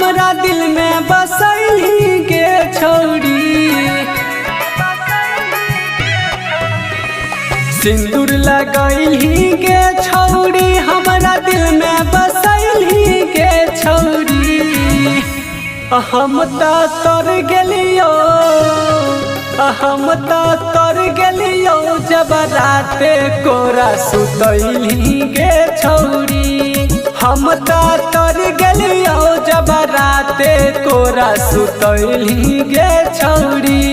हमरा दिल में बसैली गे छौरी। सिंदूर लगैली गे छौरी हमरा दिल में बसैली गे छौरी। हम तर गेलियो तर गेलियो जब राते कोरा सुतैली गे छौरी। हम तर गेलियो जब राते कोरा सुतैली गे छौरी।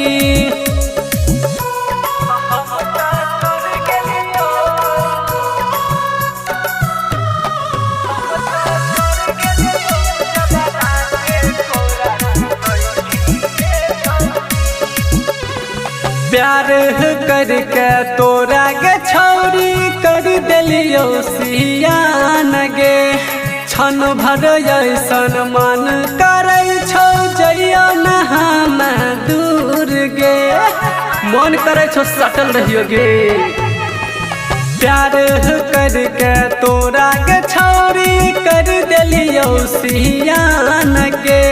प्यार करके तोरा गे छौरी कर देलियो सियान गे। क्षण भर ऐसन मन करे छौ जइयो न हम दूर गे। मन करे छौ सटल रहियो गे। प्यार करके तोरा गे छौरी कर देलियो सियान गे।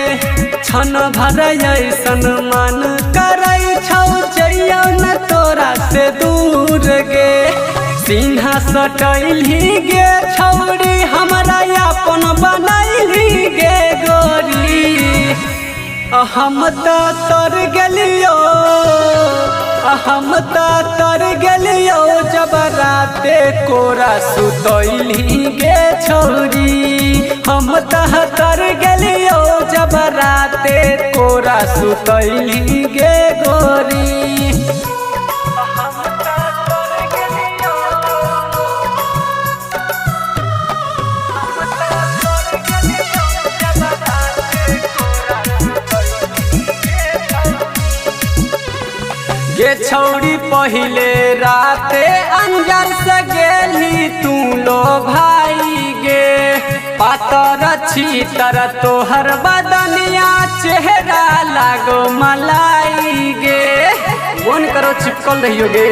क्षण भर ऐसन मन करे छौ जइयो न तोरा से दूर गे। सीधा सटैली गे छौरी हमरा अपन बनैली गे गोरी। हम तर गेलियो तर गेलियो जब राते कोरा सुतैली गे छौरी। हम तर गेलियो जब राते कोरा सुतैली गे गोरी। गे छौरी पहिले राते अंजर से गेली तू लो भाई गे। पातर छीतर तोहर बदनिया चेहरा लागो मलाई गे। मन करो चिपकल रहियो गे।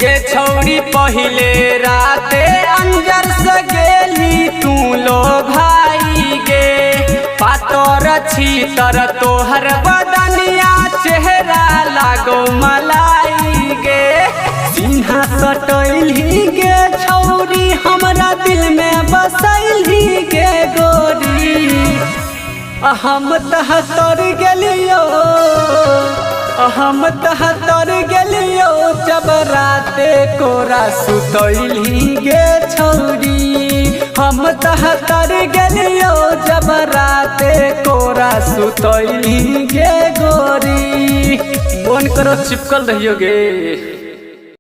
गे छौरी पहिले राते अंजर से गेली तू लो भाई गे। पातर छीतर तोहर बदनिया चेहरा लागो मलाई गे। सीधा सटैली गे छौरी हमरा दिल में बसैली गे गोरी। हम तर गेलियो जब राते कोरा सुतैली गे छौरी। हम तर गेलियो जब राते कोरा सुतैली गे गोरी। मन करो चिपकल रहियो गे।